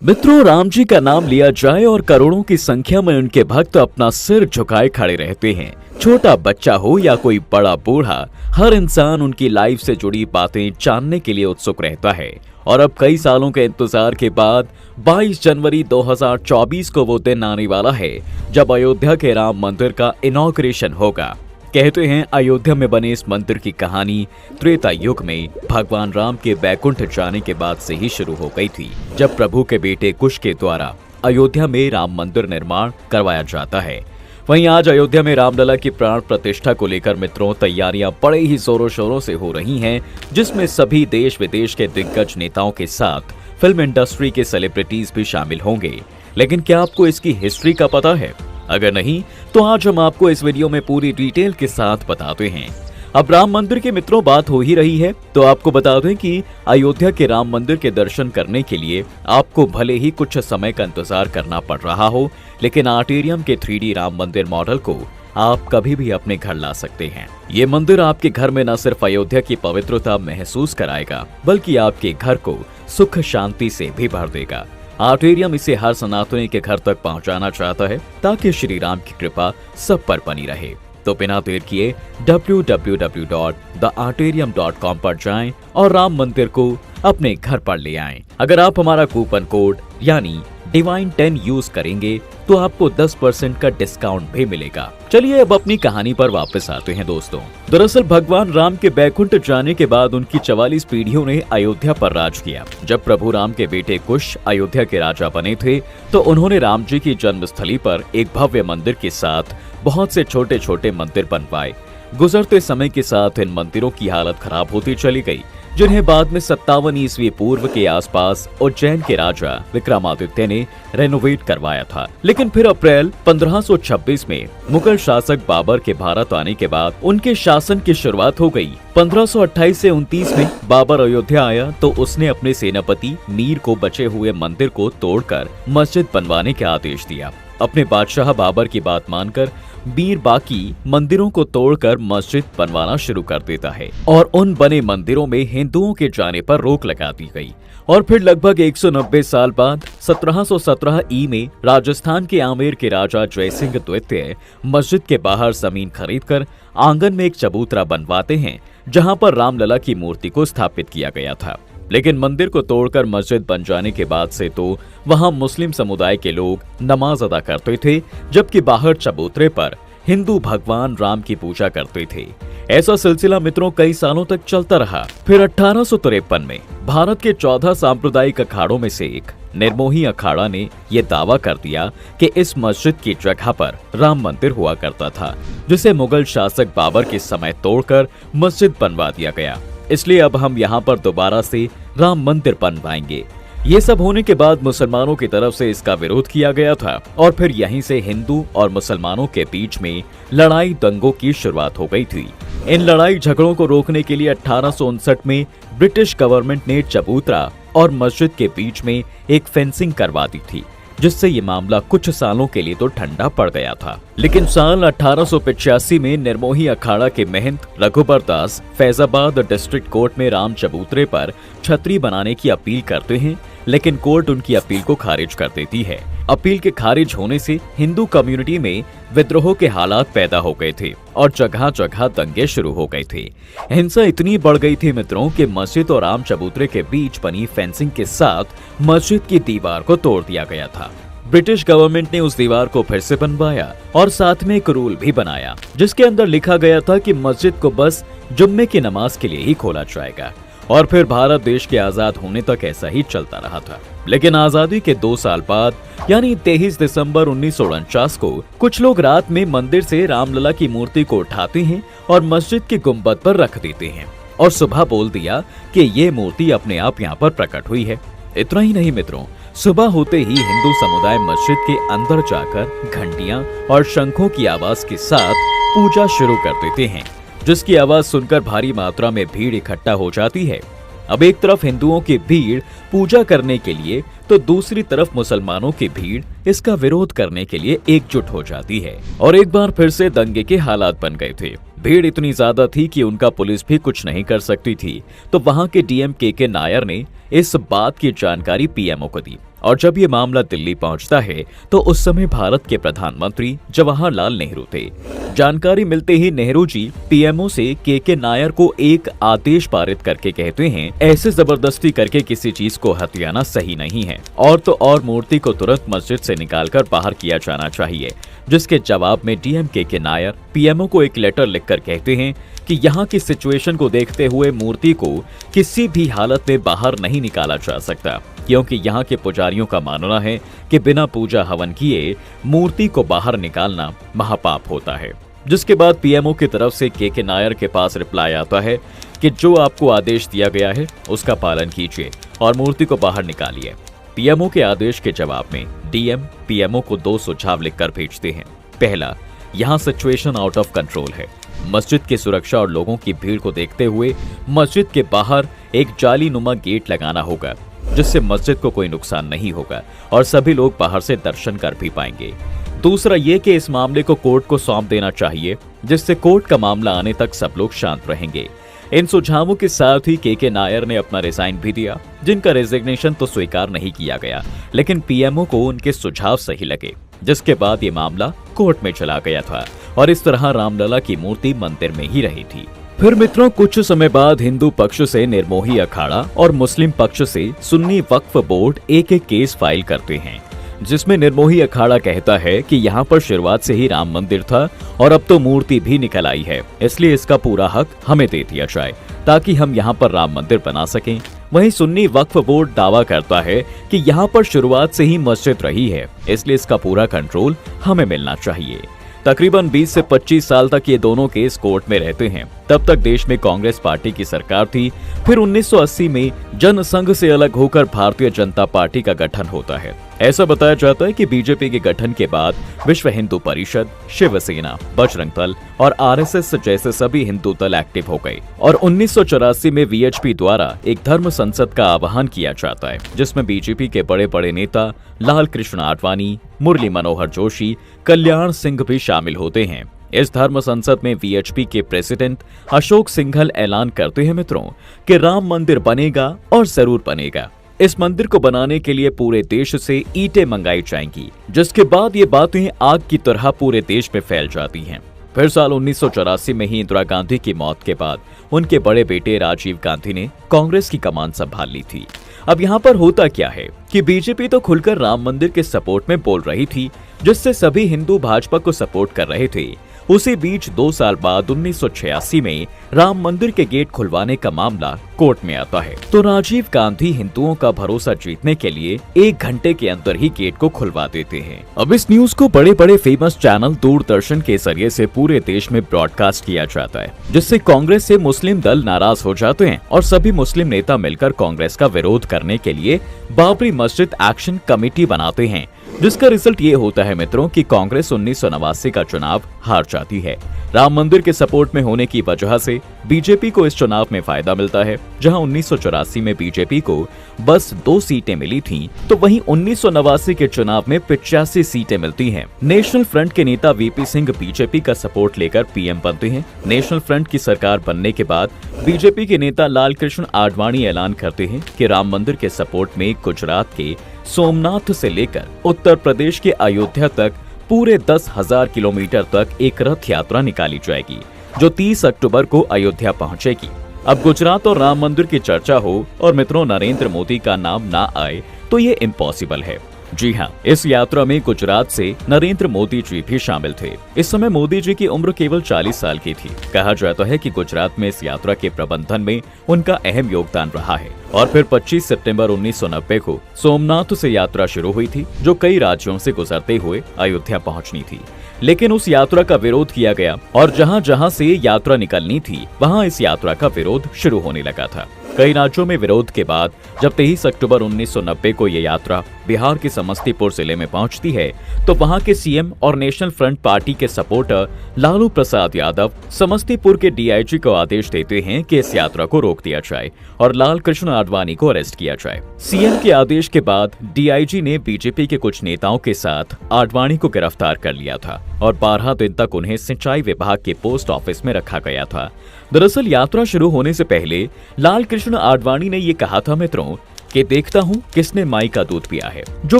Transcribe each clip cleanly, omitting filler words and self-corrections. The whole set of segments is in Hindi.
मित्रों, राम जी का नाम लिया जाए और करोड़ों की संख्या में उनके भक्त अपना सिर झुकाए खड़े रहते हैं। छोटा बच्चा हो या कोई बड़ा बूढ़ा, हर इंसान उनकी लाइफ से जुड़ी बातें जानने के लिए उत्सुक रहता है। और अब कई सालों के इंतजार के बाद 22 जनवरी 2024 को वो दिन आने वाला है जब अयोध्या के राम मंदिर का इनॉग्रेशन होगा। कहते हैं अयोध्या में बने इस मंदिर की कहानी त्रेता युग में भगवान राम के बैकुंठ जाने के बाद से ही शुरू हो गई थी, जब प्रभु के बेटे कुश के द्वारा अयोध्या में राम मंदिर निर्माण करवाया जाता है। वहीं आज अयोध्या में रामलला की प्राण प्रतिष्ठा को लेकर मित्रों तैयारियां बड़े ही जोरों शोरों से हो रही हैं, जिसमें सभी देश विदेश के दिग्गज नेताओं के साथ फिल्म इंडस्ट्री के सेलिब्रिटीज भी शामिल होंगे। लेकिन क्या आपको इसकी हिस्ट्री का पता है? अगर नहीं तो आज हम आपको इस वीडियो में पूरी डिटेल के साथ बताते हैं। अब राम मंदिर के मित्रों बात हो ही रही है तो आपको बता दें कि अयोध्या के राम मंदिर के दर्शन करने के लिए आपको भले ही कुछ समय का इंतजार करना पड़ रहा हो, लेकिन आर्टेरियम के 3D राम मंदिर मॉडल को आप कभी भी अपने घर ला सकते हैं। ये मंदिर आपके घर में न सिर्फ अयोध्या की पवित्रता महसूस कराएगा, बल्कि आपके घर को सुख शांति से भी भर देगा। आर्टेरियम इसे हर सनातनी के घर तक पहुंचाना चाहता है ताकि श्री राम की कृपा सब पर बनी रहे। तो बिना देर किए www.thearterium.com पर जाएं और राम मंदिर को अपने घर पर ले आएं। अगर आप हमारा कूपन कोड यानी डिवाइन 10 यूज करेंगे तो आपको 10% का डिस्काउंट भी मिलेगा। चलिए अब अपनी कहानी पर वापस आते हैं दोस्तों। दरअसल भगवान राम के बैकुंठ जाने के बाद उनकी 44 पीढ़ियों ने अयोध्या पर राज किया। जब प्रभु राम के बेटे कुश अयोध्या के राजा बने थे तो उन्होंने राम जी की जन्मस्थली पर एक भव्य मंदिर के साथ बहुत से छोटे छोटे मंदिर बनवाए। गुजरते समय के साथ इन मंदिरों की हालत खराब होती चली गई, जिन्हें बाद में 57 ईस्वी पूर्व के आसपास उज्जैन के राजा विक्रमादित्य ने रेनोवेट करवाया था। लेकिन फिर अप्रैल 1526 में मुगल शासक बाबर के भारत आने के बाद उनके शासन की शुरुआत हो गई। 1528 से 29 में बाबर अयोध्या आया तो उसने अपने सेनापति मीर को बचे हुए मंदिर को तोड़कर मस्जिद बनवाने का आदेश दिया। अपने बादशाह बाबर की बात मानकर मीर बाकी मंदिरों को तोड़कर मस्जिद बनवाना शुरू कर देता है और उन बने मंदिरों में हिंदुओं के जाने पर रोक लगा दी गई। और फिर लगभग 190 साल बाद 1717 ई में राजस्थान के आमेर के राजा जयसिंह द्वितीय मस्जिद के बाहर जमीन खरीदकर आंगन में एक चबूतरा बनवाते हैं, जहां पर रामलला की मूर्ति को स्थापित किया गया था। लेकिन मंदिर को तोड़कर मस्जिद बन जाने के बाद से तो वहां मुस्लिम समुदाय के लोग नमाज अदा करते थे, जबकि बाहर चबूतरे पर हिंदू भगवान राम की पूजा करते थे। ऐसा सिलसिला मित्रों कई सालों तक चलता रहा। फिर 1853 में भारत के 14 सांप्रदायिक अखाड़ों में से एक निर्मोही अखाड़ा ने यह दावा कर दिया कि इस मस्जिद की जगह पर राम मंदिर हुआ करता था, जिसे मुगल शासक बाबर के समय तोड़कर मस्जिद बनवा दिया गया। इसलिए अब हम यहाँ पर दोबारा से राम मंदिर बनवाएंगे। ये सब होने के बाद मुसलमानों की तरफ से इसका विरोध किया गया था और फिर यहीं से हिंदू और मुसलमानों के बीच में लड़ाई दंगों की शुरुआत हो गई थी। इन लड़ाई झगड़ों को रोकने के लिए 1859 में ब्रिटिश गवर्नमेंट ने चबूतरा और मस्जिद के बीच में एक फेंसिंग करवा दी थी, जिससे ये मामला कुछ सालों के लिए तो ठंडा पड़ गया था। लेकिन साल 1885 में निर्मोही अखाड़ा के महंत रघुबर दास फैजाबाद डिस्ट्रिक्ट कोर्ट में राम चबूतरे पर छतरी बनाने की अपील करते हैं, लेकिन कोर्ट उनकी अपील को खारिज कर देती है। अपील के खारिज होने से हिंदू कम्युनिटी में विद्रोह के हालात पैदा हो गए थे और जगह जगह दंगे शुरू हो गए थे। हिंसा इतनी बढ़ गई थी मित्रों कि मस्जिद और राम चबूतरे के बीच बनी फेंसिंग के साथ मस्जिद की दीवार को तोड़ दिया गया था। ब्रिटिश गवर्नमेंट ने उस दीवार को फिर से बनवाया और साथ में एक रूल भी बनाया, जिसके अंदर लिखा गया था कि मस्जिद को बस जुम्मे की नमाज के लिए ही खोला जाएगा। और फिर भारत देश के आजाद होने तक ऐसा ही चलता रहा था। लेकिन आजादी के 2 साल बाद यानी 23 दिसंबर 1949 को कुछ लोग रात में मंदिर से रामलला की मूर्ति को उठाते हैं और मस्जिद के गुंबद पर रख देते हैं और सुबह बोल दिया कि ये मूर्ति अपने आप यहाँ पर प्रकट हुई है। इतना ही नहीं मित्रों, सुबह होते ही हिंदू समुदाय मस्जिद के अंदर जाकर घंटियां और शंखों की आवाज के साथ पूजा शुरू कर देते हैं, जिसकी आवाज सुनकर भारी मात्रा में भीड़ इकट्ठा हो जाती है। अब एक तरफ हिंदुओं की भीड़ पूजा करने के लिए तो दूसरी तरफ मुसलमानों की भीड़ इसका विरोध करने के लिए एकजुट हो जाती है और एक बार फिर से दंगे के हालात बन गए थे। भीड़ इतनी ज्यादा थी कि उनका पुलिस भी कुछ नहीं कर सकती थी। तो वहां के डीएम के नायर ने इस बात की जानकारी पीएमओ को दी और जब ये मामला दिल्ली पहुंचता है तो उस समय भारत के प्रधानमंत्री जवाहरलाल नेहरू थे। जानकारी मिलते ही नेहरू जी पीएमओ से के नायर को एक आदेश पारित करके कहते हैं, ऐसे जबरदस्ती करके किसी चीज को हथियाना सही नहीं है, और तो और मूर्ति को तुरंत मस्जिद से निकालकर बाहर किया जाना चाहिए। जिसके जवाब में डीएम के नायर पीएमओ को एक लेटर लिखकर कहते हैं कि यहाँ की सिचुएशन को देखते हुए मूर्ति को किसी भी हालत में बाहर नहीं निकाला जा सकता, क्योंकि यहाँ के पुजारियों का मानना है कि बिना पूजा हवन किए मूर्ति को बाहर निकालना महापाप होता है। जिसके बाद पीएमओ की तरफ से के नायर के पास रिप्लाई आता है कि जो आपको आदेश दिया गया है उसका पालन कीजिए और मूर्ति को बाहर निकालिए। पीएमओ के आदेश के जवाब में डीएम पीएमओ को 2 सुझाव लिखकर भेजते हैं। पहला, यहाँ सिचुएशन आउट ऑफ कंट्रोल है। मस्जिद की सुरक्षा और लोगों की भीड़ को देखते हुए मस्जिद के बाहर एक जालीनुमा गेट लगाना होगा, जिससे मस्जिद को कोई नुकसान नहीं होगा और सभी लोग बाहर से दर्शन कर भी पाएंगे। दूसरा ये कि इस मामले को कोर्ट को सौंप देना चाहिए, जिससे कोर्ट का मामला आने तक सब लोग शांत रहेंगे। इन सुझावों के साथ ही के नायर ने अपना रिजाइन भी दिया, जिनका रेजिग्नेशन तो स्वीकार नहीं किया गया, लेकिन पीएमओ को उनके सुझाव सही लगे। जिसके बाद ये मामला कोर्ट में चला गया था और इस तरह रामलला की मूर्ति मंदिर में ही रही थी। फिर मित्रों, कुछ समय बाद हिंदू पक्ष से निर्मोही अखाड़ा और मुस्लिम पक्ष से सुन्नी वक्फ बोर्ड एक केस फाइल करते हैं, जिसमें निर्मोही अखाड़ा कहता है कि यहाँ पर शुरुआत से ही राम मंदिर था और अब तो मूर्ति भी निकल आई है, इसलिए इसका पूरा हक हमें दे दिया जाए ताकि हम यहाँ पर राम मंदिर बना सकें। वहीं सुन्नी वक्फ बोर्ड दावा करता है कि यहाँ पर शुरुआत से ही मस्जिद रही है, इसलिए इसका पूरा कंट्रोल हमें मिलना चाहिए। तकरीबन 20 से 25 साल तक ये दोनों केस कोर्ट में रहते हैं। तब तक देश में कांग्रेस पार्टी की सरकार थी। फिर 1980 में जनसंघ से अलग होकर भारतीय जनता पार्टी का गठन होता है। ऐसा बताया जाता है कि बीजेपी के गठन के बाद विश्व हिंदू परिषद, शिवसेना, बजरंग दल और आरएसएस जैसे सभी हिंदू दल एक्टिव हो गए और 1984 में वीएचपी द्वारा एक धर्म संसद का आह्वान किया जाता है, जिसमें बीजेपी के बड़े बड़े नेता लाल कृष्ण आडवाणी, मुरली मनोहर जोशी, कल्याण सिंह भी शामिल होते हैं। इस धर्म संसद में वीएचपी के प्रेसिडेंट अशोक सिंघल ऐलान करते हैं मित्रों कि राम मंदिर बनेगा और जरूर बनेगा। इस मंदिर को बनाने के लिए पूरे देश से ईंटें मंगाई जाएंगी, जिसके बाद ये बातें आग की तरह पूरे देश में फैल जाती हैं। फिर साल 1984 में ही इंदिरा गांधी की मौत के बाद उनके बड़े बेटे राजीव गांधी ने कांग्रेस की कमान संभाल ली थी। अब यहाँ पर होता क्या है कि बीजेपी तो खुलकर राम मंदिर के सपोर्ट में बोल रही थी, जिससे सभी हिंदू भाजपा को सपोर्ट कर रहे थे। उसी बीच 2 साल बाद 1986 में राम मंदिर के गेट खुलवाने का मामला कोर्ट में आता है, तो राजीव गांधी हिंदुओं का भरोसा जीतने के लिए 1 घंटे के अंदर ही गेट को खुलवा देते हैं। अब इस न्यूज को बड़े बड़े फेमस चैनल दूरदर्शन के जरिए से पूरे देश में ब्रॉडकास्ट किया जाता है, जिससे कांग्रेस से मुस्लिम दल नाराज हो जाते हैं और सभी मुस्लिम नेता मिलकर कांग्रेस का विरोध करने के लिए बाबरी मस्जिद एक्शन कमेटी बनाते हैं, जिसका रिजल्ट ये होता है मित्रों कि कांग्रेस 1989 का चुनाव हार जाती है। राम मंदिर के सपोर्ट में होने की वजह से बीजेपी को इस चुनाव में फायदा मिलता है। जहां 1984 में बीजेपी को बस 2 सीटें मिली थीं, तो वहीं 1989 के चुनाव में 85 सीटें मिलती हैं। नेशनल फ्रंट के नेता वीपी सिंह बीजेपी का सपोर्ट लेकर पीएम बनते हैं। नेशनल फ्रंट की सरकार बनने के बाद बीजेपी के नेता लाल कृष्ण आडवाणी ऐलान करते हैं कि राम मंदिर के सपोर्ट में गुजरात के सोमनाथ से लेकर उत्तर प्रदेश के अयोध्या तक पूरे 10,000 किलोमीटर तक एक रथ यात्रा निकाली जाएगी, जो 30 अक्टूबर को अयोध्या पहुंचेगी। अब गुजरात और राम मंदिर की चर्चा हो और मित्रों नरेंद्र मोदी का नाम ना आए तो ये इम्पॉसिबल है। जी हाँ, इस यात्रा में गुजरात से नरेंद्र मोदी जी भी शामिल थे। इस समय मोदी जी की उम्र केवल 40 साल की थी। कहा जाता है कि गुजरात में इस यात्रा के प्रबंधन में उनका अहम योगदान रहा है। और फिर 25 सितंबर 1990 को सोमनाथ से यात्रा शुरू हुई थी, जो कई राज्यों से गुजरते हुए अयोध्या पहुंचनी थी। लेकिन उस यात्रा का विरोध किया गया और जहां जहां से यात्रा निकलनी थी वहां इस यात्रा का विरोध शुरू होने लगा था। कई राज्यों में विरोध के बाद जब 23 अक्टूबर 1990 को ये यात्रा बिहार के समस्तीपुर जिले में पहुंचती है, तो वहां के सीएम और नेशनल फ्रंट पार्टी के सपोर्टर लालू प्रसाद यादव समस्तीपुर के डीआईजी को आदेश देते हैं कि इस यात्रा को रोक दिया जाए और लाल कृष्ण आडवाणी को अरेस्ट किया जाए। सीएम के आदेश के बाद डीआईजी ने बीजेपी के कुछ नेताओं के साथ आडवाणी को गिरफ्तार कर लिया था और 12 दिन तक उन्हें सिंचाई विभाग के पोस्ट ऑफिस में रखा गया था। दरअसल यात्रा शुरू होने से पहले लाल कृष्ण आडवाणी ने ये कहा था मित्रों कि देखता हूँ किसने माई का दूध पिया है जो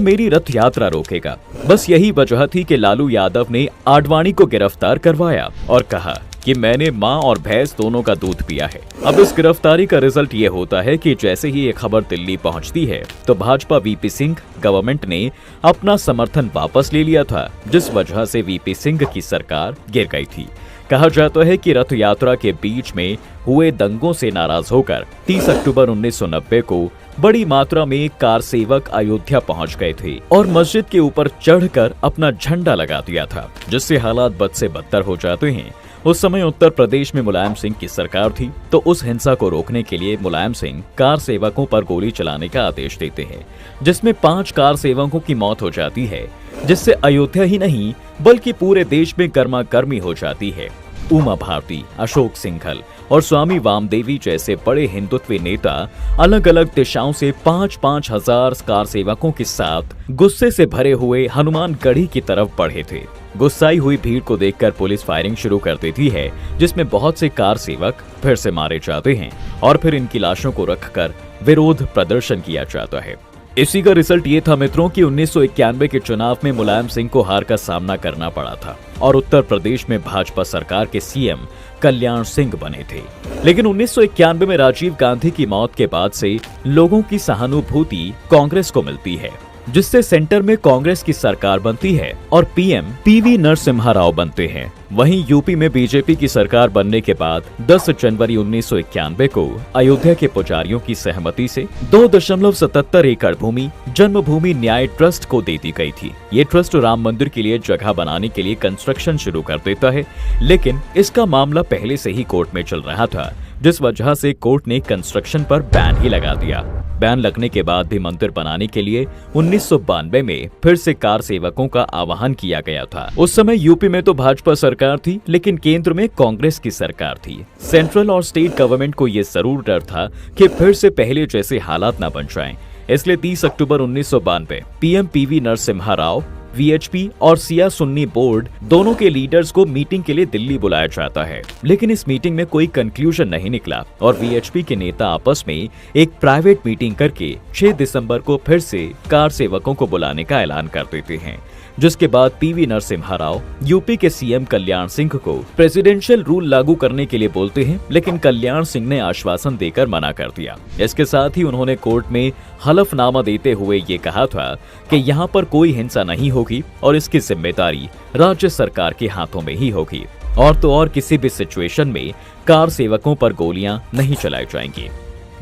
मेरी रथ यात्रा रोकेगा। बस यही वजह थी कि लालू यादव ने आडवाणी को गिरफ्तार करवाया और कहा कि मैंने माँ और भैंस दोनों का दूध पिया है। अब इस गिरफ्तारी का रिजल्ट ये होता है कि जैसे ही ये खबर दिल्ली पहुंचती है तो भाजपा वीपी सिंह गवर्नमेंट ने अपना समर्थन वापस ले लिया था, जिस वजह से वीपी सिंह की सरकार गिर गई थी। कहा जाता है कि रथ यात्रा के बीच में हुए दंगों से नाराज होकर 30 अक्टूबर 1990 को बड़ी मात्रा में कार सेवक अयोध्या पहुंच गए थे और मस्जिद के ऊपर चढ़कर अपना झंडा लगा दिया था, जिससे हालात बद से बदतर हो जाते हैं। उस समय उत्तर प्रदेश में मुलायम सिंह की सरकार थी, तो उस हिंसा को रोकने के लिए मुलायम सिंह कार सेवकों पर गोली चलाने का आदेश देते हैं, जिसमें 5 कार सेवकों की मौत हो जाती है, जिससे अयोध्या ही नहीं बल्कि पूरे देश में गर्मा गर्मी हो जाती है। उमा भारती, अशोक सिंघल और स्वामी वामदेवी जैसे बड़े हिंदुत्व नेता अलग अलग दिशाओं से 5-5 हजार कार सेवकों के साथ गुस्से से भरे हुए हनुमानगढ़ी की तरफ बढ़े थे। गुस्साई हुई भीड़ को देखकर पुलिस फायरिंग शुरू कर देती है, जिसमें बहुत से कार सेवक फिर से मारे जाते हैं और फिर इनकी लाशों को रखकर विरोध प्रदर्शन किया जाता है। इसी का रिजल्ट ये था मित्रों कि 1991 के चुनाव में मुलायम सिंह को हार का सामना करना पड़ा था और उत्तर प्रदेश में भाजपा सरकार के सीएम कल्याण सिंह बने थे। लेकिन 1991 में राजीव गांधी की मौत के बाद से लोगों की सहानुभूति कांग्रेस को मिलती है, जिससे सेंटर में कांग्रेस की सरकार बनती है और पीएम पीवी नरसिम्हा राव बनते हैं। वहीं यूपी में बीजेपी की सरकार बनने के बाद 10 जनवरी 1991 को अयोध्या के पुजारियों की सहमति से 2.77 एकड़ भूमि जन्मभूमि न्याय ट्रस्ट को दे दी गई थी। ये ट्रस्ट राम मंदिर के लिए जगह बनाने के लिए कंस्ट्रक्शन शुरू कर देता है, लेकिन इसका मामला पहले से ही कोर्ट में चल रहा था, जिस वजह से कोर्ट ने कंस्ट्रक्शन पर बैन ही लगा दिया। बैन लगने के बाद भी मंदिर बनाने के लिए 1992 में फिर से कार सेवकों का आह्वान किया गया था। उस समय यूपी में तो भाजपा सरकार थी, लेकिन केंद्र में कांग्रेस की सरकार थी। सेंट्रल और स्टेट गवर्नमेंट को ये जरूर डर था कि फिर से पहले जैसे हालात न बन जाएं। इसलिए 30 अक्टूबर 1992 PM PV Narasimha Rao, VHP और सिया सुन्नी बोर्ड दोनों के लीडर्स को मीटिंग के लिए दिल्ली बुलाया जाता है, लेकिन इस मीटिंग में कोई कंक्लूजन नहीं निकला और वीएचपी के नेता आपस में एक प्राइवेट मीटिंग करके 6 दिसंबर को फिर से कार सेवकों को बुलाने का ऐलान कर देते हैं, जिसके बाद पीवी नरसिम्हा राव यूपी के सीएम कल्याण सिंह को प्रेसिडेंशियल रूल लागू करने के लिए बोलते हैं, लेकिन कल्याण सिंह ने आश्वासन देकर मना कर दिया। इसके साथ ही उन्होंने कोर्ट में हलफनामा देते हुए ये कहा था कि यहाँ पर कोई हिंसा नहीं होगी और इसकी जिम्मेदारी राज्य सरकार के हाथों में ही होगी, और तो और किसी भी सिचुएशन में कार सेवकों पर गोलियां नहीं चलाई जाएंगी।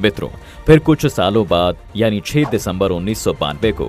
मित्रों, फिर कुछ सालों बाद यानी 6 दिसंबर 1992 को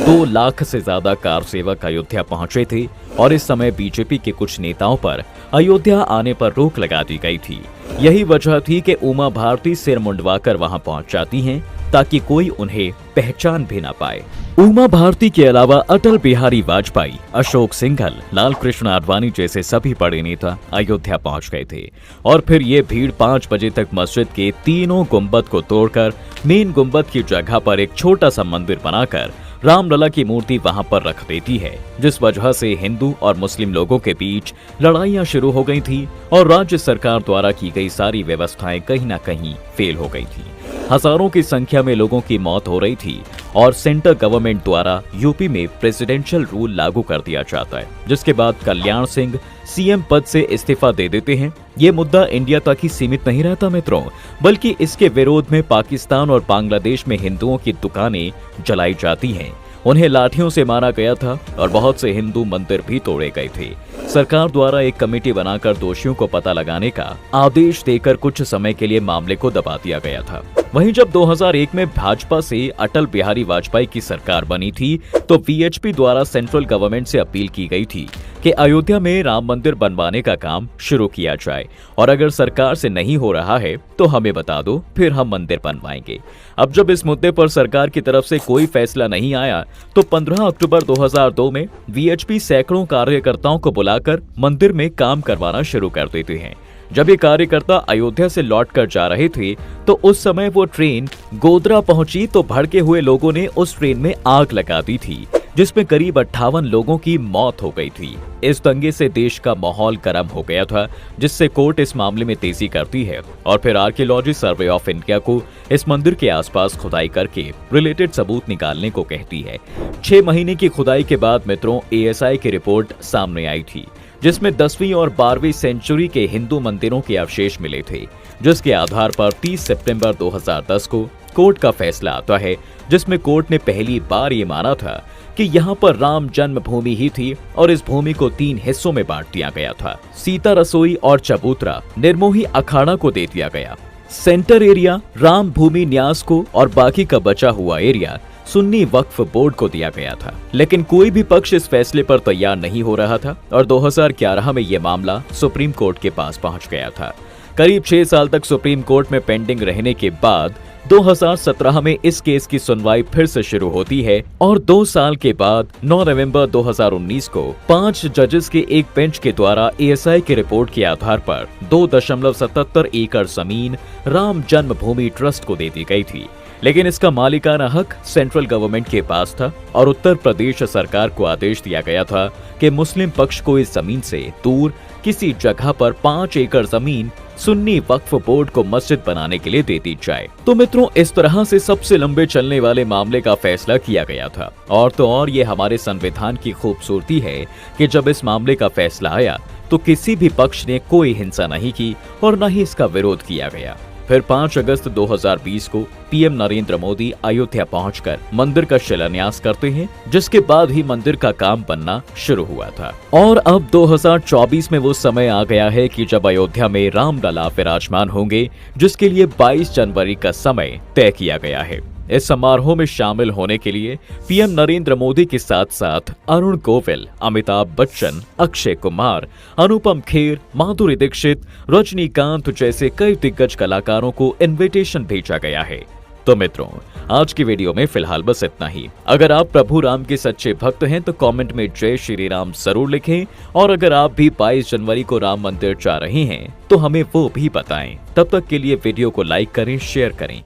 2 लाख से ज्यादा कार सेवक अयोध्या पहुंचे थे और इस समय बीजेपी के कुछ नेताओं पर अयोध्या आने पर रोक लगा दी गई थी। यही वजह थी कि उमा भारती सिर मुंडवाकर वहां पहुंच जाती हैं ताकि कोई उन्हें पहचान भी ना पाए। उमा भारती के अलावा अटल बिहारी वाजपेयी, अशोक सिंघल, लाल कृष्ण आडवाणी जैसे सभी बड़े नेता अयोध्या पहुंच गए थे और फिर ये भीड़ 5 बजे तक मस्जिद के तीनों गुंबद को तोड़कर मेन गुंबद की जगह पर एक छोटा सा मंदिर बनाकर रामलला की मूर्ति वहां पर रख देती है, जिस वजह से हिंदू और मुस्लिम लोगों के बीच लड़ाइयां शुरू हो गई थी और राज्य सरकार द्वारा की गई सारी व्यवस्थाएं कहीं ना कहीं फेल हो गई थी। हजारों की संख्या में लोगों की मौत हो रही थी और सेंटर गवर्नमेंट द्वारा यूपी में प्रेसिडेंशियल रूल लागू कर दिया जाता है, जिसके बाद कल्याण सिंह सीएम पद से इस्तीफा दे देते हैं। ये मुद्दा इंडिया तक ही सीमित नहीं रहता मित्रों, बल्कि इसके विरोध में पाकिस्तान और बांग्लादेश में हिंदुओं की दुकानें जलाई जाती हैं, उन्हें लाठियों से मारा गया था और बहुत से हिंदू मंदिर भी तोड़े गए थे। सरकार द्वारा एक कमेटी बनाकर दोषियों को पता लगाने का आदेश देकर कुछ समय के लिए मामले को दबा दिया गया था। वहीं जब 2001 में भाजपा से अटल बिहारी वाजपेयी की सरकार बनी थी तो वीएचपी द्वारा सेंट्रल गवर्नमेंट से अपील की गई थी कि अयोध्या में राम मंदिर बनवाने का काम शुरू किया जाए और अगर सरकार से नहीं हो रहा है तो हमें बता दो, फिर हम मंदिर बनवाएंगे। अब जब इस मुद्दे पर सरकार की तरफ से कोई फैसला नहीं आया तो 15 अक्टूबर 2002 में वीएचपी सैकड़ों कार्यकर्ताओं को बुलाकर मंदिर में काम करवाना शुरू कर देते हैं। जब ये कार्यकर्ता अयोध्या से लौटकर जा रहे थे तो उस समय वो ट्रेन गोधरा पहुंची तो भड़के हुए लोगों ने उस ट्रेन में आग लगा दी थी, जिसमें करीब 58 लोगों की मौत हो गई थी। इस दंगे से देश का माहौल गर्म हो गया था, जिससे कोर्ट इस मामले में तेजी करती है और फिर आर्कियोलॉजी सर्वे ऑफ इंडिया को इस मंदिर के आसपास खुदाई करके रिलेटेड सबूत निकालने को कहती है। 6 महीने की खुदाई के बाद मित्रों ASI की रिपोर्ट सामने आई थी, जिसमें 10वीं और 12वीं सेंचुरी के हिंदू मंदिरों के अवशेष मिले थे, जिसके आधार पर 30 सितंबर 2010 को कोर्ट का फैसला आता है, जिसमें कोर्ट ने पहली बार ये माना था कि यहाँ पर राम जन्मभूमि ही थी और इस भूमि को 3 हिस्सों में बांट दिया गया था। सीता रसोई और चबूतरा निर्मोही अखाड़ा को दे दिया गया। सेंटर एरिया राम भूमि न्यास को और बाकी का बचा हुआ एरिया सुन्नी वक्फ बोर्ड को दिया गया था। लेकिन कोई भी पक्ष इस फैसले पर तैयार नहीं हो रहा था और 2011 में यह मामला सुप्रीम कोर्ट के पास पहुंच गया था। करीब 6 साल तक सुप्रीम कोर्ट में पेंडिंग रहने के बाद 2017 में इस केस की सुनवाई फिर से शुरू होती है और 2 साल के बाद 9 नवंबर 2019 को 5 जजेस के एक बेंच के द्वारा ASI की रिपोर्ट के आधार पर 2.77 एकड़ जमीन राम जन्मभूमि ट्रस्ट को दे दी गई थी। लेकिन इसका मालिकाना हक सेंट्रल गवर्नमेंट के पास था और उत्तर प्रदेश सरकार को आदेश दिया गया था कि मुस्लिम पक्ष को इस जमीन से दूर किसी जगह पर 5 एकड़ जमीन सुन्नी वक्फ बोर्ड को मस्जिद बनाने के लिए दे दी जाए। तो मित्रों, इस तरह से सबसे लंबे चलने वाले मामले का फैसला किया गया था। और तो और ये हमारे संविधान की खूबसूरती है कि जब इस मामले का फैसला आया तो किसी भी पक्ष ने कोई हिंसा नहीं की और न ही इसका विरोध किया गया। फिर 5 अगस्त 2020 को PM नरेंद्र मोदी अयोध्या पहुंचकर मंदिर का शिलान्यास करते हैं, जिसके बाद ही मंदिर का काम बनना शुरू हुआ था। और अब 2024 में वो समय आ गया है कि जब अयोध्या में रामलला विराजमान होंगे, जिसके लिए 22 जनवरी का समय तय किया गया है। इस समारोह में शामिल होने के लिए PM नरेंद्र मोदी के साथ साथ अरुण गोविल, अमिताभ बच्चन, अक्षय कुमार, अनुपम खेर, माधुरी दीक्षित, रजनीकांत जैसे कई दिग्गज कलाकारों को इनविटेशन भेजा गया है। तो मित्रों, आज की वीडियो में फिलहाल बस इतना ही। अगर आप प्रभु राम के सच्चे भक्त हैं तो कमेंट में जय श्री राम जरूर लिखें और अगर आप भी 22 जनवरी को राम मंदिर जा रहे हैं तो हमें वो भी बताएं। तब तक के लिए वीडियो को लाइक करें, शेयर करें।